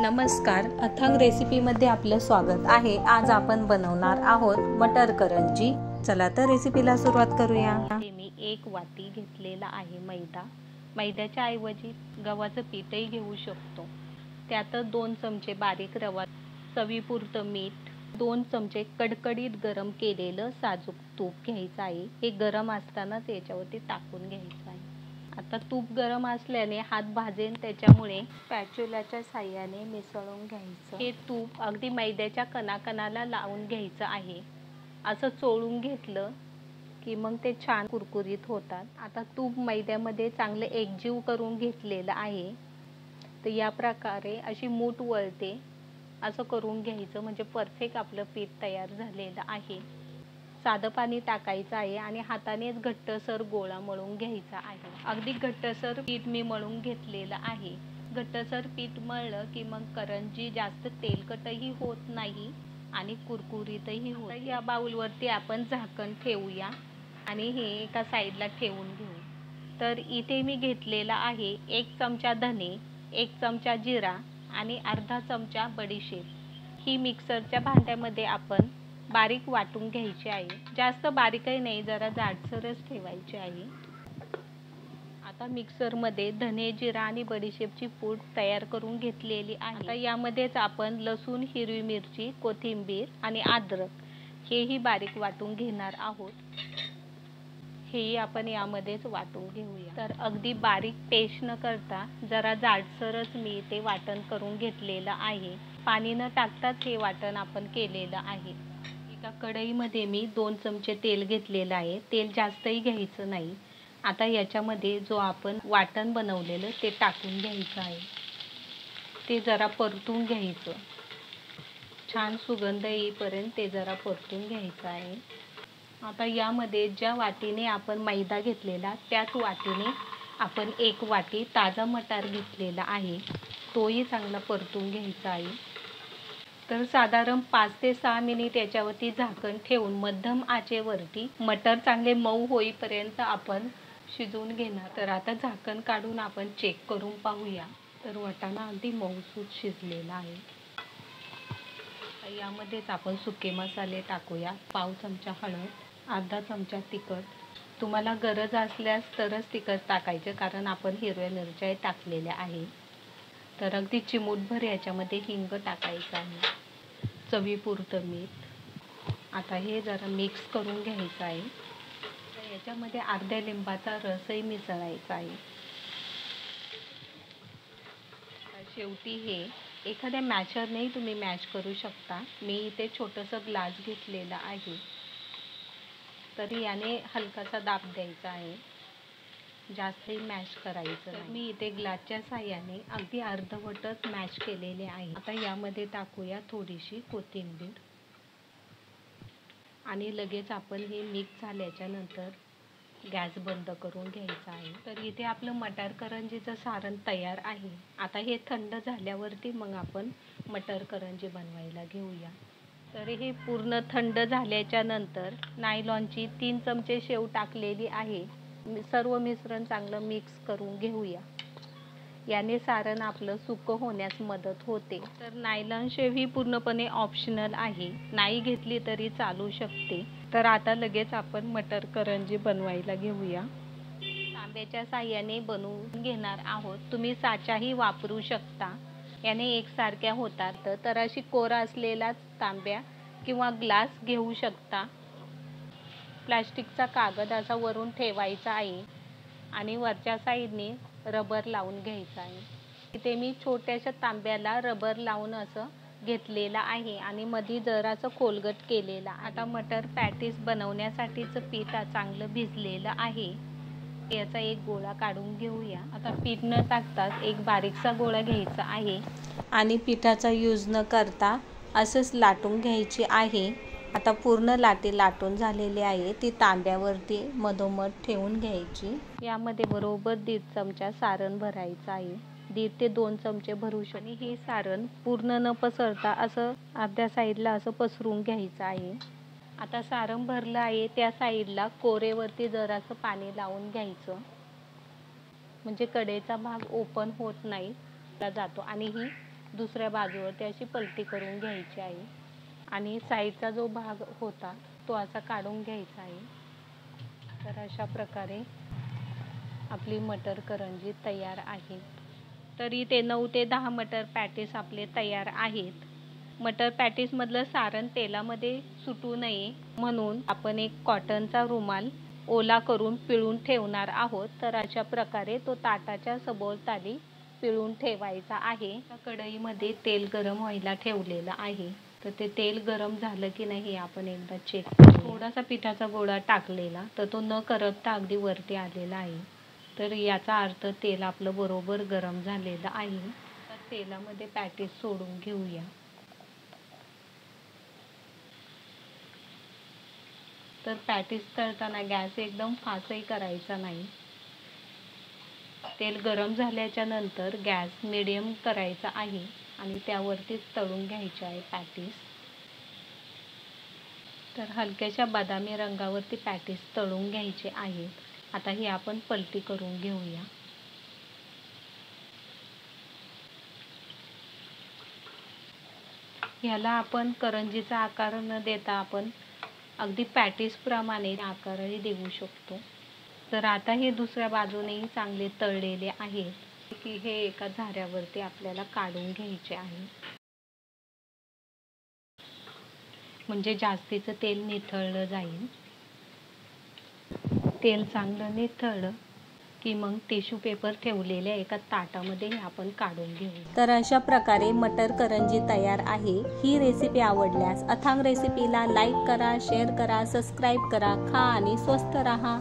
नमस्कार, अथांग रेसिपीमध्ये आपलं स्वागत आहे। आज आपण बनवणार आहोत मटर करंजी। चला तर रेसिपीला सुरुवात करूया। मी 1 वाटी घेतलेला आहे मैदा। मैद्याच्या ऐवजी गव्हाचं पीठही घेऊ शकतो। त्यात 2 चमचे बारीक रवा, चवीपुरतं मीठ, 2 चमचे कडकडीत गरम केलेलं साजूक तूप घ्यायचं आहे। हे गरम असतानाच याच्यावरती टाकून घ्यायचं आहे। आता तूप गरम असल्याने हात भाजेल, त्याच्यामुळे स्पॅच्युलाच्या साहाय्याने मिसळून घ्यायचं। हे तूप अगदी मैद्याच्या कणाकणाला लावून घ्यायचं आहे। असं चोळून घेतलं की मग ते छान कुरकुरीत होतात। आता तूप मैद्यामध्ये चांगले एकजीव करून घेतलेलं आहे। तर या प्रकारे अशी मूठ वळते असं करून घ्यायचं, म्हणजे परफेक्ट आपलं पीठ तयार झालेलं आहे। साधं पाणी टाकायचं आहे आणि हातानेच घट्टसर गोळा मळून घ्यायचा आहे। अगदी घट्टसर पीठ मी मळून घेतलेलं आहे। घट्टसर पीठ मळलं की मग करंजी जास्त तेलकटही होत नाही आणि कुरकुरीतही होते। या बाउलवरती आपण झाकण ठेवूया आणि हे एका साईडला ठेवून घेऊ। तर इथे मी घेतलेला आहे 1 चमचा धने, 1 चमचा जिरा आणि अर्धा चमचा बडीशेप। ही मिक्सरच्या भांड्यामध्ये आपण बारीक वाटून घ्यायची आहे। जास्त बारीकही नाही, जरा जाडसरच ठेवायची आहे। आता मिक्सरमध्ये धने, जिरा आणि बडीशेपची पूड तयार करून घेतलेली आहे। आता यामध्येच आपण लसूण, हिरवी मिरची, कोथिंबीर आणि अद्रक हेही बारीक वाटून घेणार आहोत। हेही आपण यामध्येच वाटून घेऊया। तर अगदी बारीक पेस्ट न करता जरा जाडसरच मी ते वाटण करून घेतलेलं आहे। पाणी न टाकताच हे वाटण आपण केलेलं आहे। एका कढईमध्ये मी 2 चमचे तेल घेतलेलं आहे। तेल जास्तही घ्यायचं नाही। आता याच्यामध्ये जो आपण वाटण बनवलेलं ते टाकून घ्यायचं आहे। ते जरा परतून घ्यायचं, छान सुगंध येईपर्यंत ते जरा परतून घ्यायचं आहे। आता यामध्ये ज्या वाटीने आपण मैदा घेतलेला त्याच वाटीने आपण 1 वाटी ताजा मटार घेतलेला आहे, तोही चांगला परतून घ्यायचा आहे। तर साधारण 5 ते 6 मिनिट याच्यावरती झाकण ठेवून मध्यम आचेवरती मटर चांगले मऊ होईपर्यंत आपण शिजवून घेणार। तर आता झाकण काढून आपण चेक करून पाहूया। तर वाटाणा अगदी मऊसूत शिजलेला आहे। यामध्येच आपण सुके मसाले टाकूया। पाव चमचा हळद, अर्धा चमचा तिखट, तुम्हाला गरज असल्यास तरच तिखट टाकायचे, कारण आपण हिरव्या मिरच्या टाकलेल्या आहे। तर अगदी चिमूटभर याच्यामध्ये हिंग टाकायचं आहे, चवीपुरतं मीठ। आता हे जरा मिक्स करून घ्यायचं आहे। तर याच्यामध्ये अर्ध्या लिंबाचा रसही मिसळायचा आहे। शेवटी हे एखाद्या मॅशरनेही तुम्ही मॅश करू शकता। मी इथे छोटंसं ग्लास घेतलेलं आहे, तर याने हलकासा दाब द्यायचा आहे, जास्तही मॅश करायचं नाही। मी इथे ग्लासच्या साहाय्याने अगदी अर्धवटच मॅश केलेले आहे। आता यामध्ये टाकूया थोडीशी कोथिंबीर आणि लगेच आपण हे मिक्स झाल्याच्या नंतर गॅस बंद करून घ्यायचा आहे। तर इथे आपलं मटार करंजीचं सारण तयार आहे। आता हे थंड झाल्यावरती मग आपण मटर करंजी बनवायला घेऊया। तर हे पूर्ण थंड झाल्याच्या नंतर नायलॉनची 3 चमचे शेव टाकलेली आहे। सर्व मिश्रण चांगलं मिक्स करून घेऊया। याने सारण आपलं सुकं होण्यास मदत होते। तर नायलॉन शेव ही पूर्णपणे ऑप्शनल आहे, नाही घेतली तरी चालू शकते। तर आता लगेच आपण मटर करंजी बनवायला घेऊया। तांब्याच्या साहाय्याने बनवून घेणार आहोत। तुम्ही साचाही वापरू शकता, याने एकसारख्या होतात। तर अशी कोरा असलेला तांब्या किंवा ग्लास घेऊ शकता। प्लास्टिकचा कागद असा वरून ठेवायचा आहे आणि वरच्या साईडने रबर लावून घ्यायचा आहे। इथे मी छोट्याशा तांब्याला रबर लावून असं घेतलेलं आहे आणि मध्ये जरासं खोलगट केलेलं आहे। आता मटर पॅटीस बनवण्यासाठीचं पीठ चांगलं भिजलेलं आहे। याचा एक गोळा काढून घेऊया। आता पीठ न टाकताच एक बारीकसा गोळा घ्यायचा आहे आणि पिठाचा यूज न करता असंच लाटून घ्यायची आहे। आता पूर्ण लाटी लाटून झालेली आहे, ती तांब्यावरती मधोमध ठेवून घ्यायची। यामध्ये बरोबर 1.5 चमचा सारण भरायचं आहे। 1.5 ते 2 चमचे भरू शकतो। आणि हे सारण पूर्ण न पसरता असं अर्ध्या साईडला असं पसरून घ्यायचं आहे। आता सारण भरलं आहे त्या साईडला कोरेवरती जरासं पाणी लावून घ्यायचं, म्हणजे कडेचा भाग ओपन होत नाही जातो आणि ही दुसऱ्या बाजूवरती अशी पलटी करून घ्यायची आहे आणि साईडचा जो भाग होता तो असा काढून घ्यायचा आहे. तर अशा प्रकारे आपली मटर करंजी तयार आहे. तर इथे 9 ते 10 मटर पॅटीस आपले तयार आहेत. मटर पॅटीसमधलं सारण तेलामध्ये सुटू नये म्हणून आपण एक कॉटनचा रुमाल ओला करून पिळून ठेवणार आहोत. तर अशा प्रकारे तो ताटाच्या सभोवताली पिळून ठेवायचा आहे. कढईमध्ये तेल गरम व्हायला ठेवलेलं आहे. तर ते तेल गरम झालं की नाही आपण एकदा चेक करू. थोडासा पिठाचा गोळा टाकलेला तर तो न करपता अगदी वरती आलेला आहे. तर याचा अर्थ तेल आपलं बरोबर गरम झालेलं आहे. तर तेलामध्ये पॅटीस सोडून घेऊया. तर पॅटीस तळताना गॅस एकदम फास्टही करायचा नाही. तेल गरम झाल्याच्या नंतर गॅस मिडियम करायचा आहे आणि त्यावरतीच तळून घ्यायचे आहे पॅटीस. तर हलक्याशा बदामी रंगावरती पॅटीस तळून घ्यायचे आहेत. आता ही आपण पलटी करून घेऊया. ह्याला आपण करंजीचा आकार न देता आपण अगदी पॅटीस प्रमाणे आकारही देऊ शकतो. तर आता हे दुसऱ्या बाजूनेही चांगले तळलेले आहेत की हे एका झाऱ्यावरती आपल्याला काढून घ्यायचे आहे. म्हणजे जास्तीचं तेल निथळलं जाईल. तेल चांगलं निथळलं की मग टिश्यू पेपर ठेवलेल्या एका ताटामध्ये आपण काढून घेऊ. तर अशा प्रकारे मटर करंजी तयार आहे. ही रेसिपी आवडल्यास अथांग रेसिपीला लाईक करा, शेअर करा, सबस्क्राईब करा. खा आणि स्वस्थ राहा.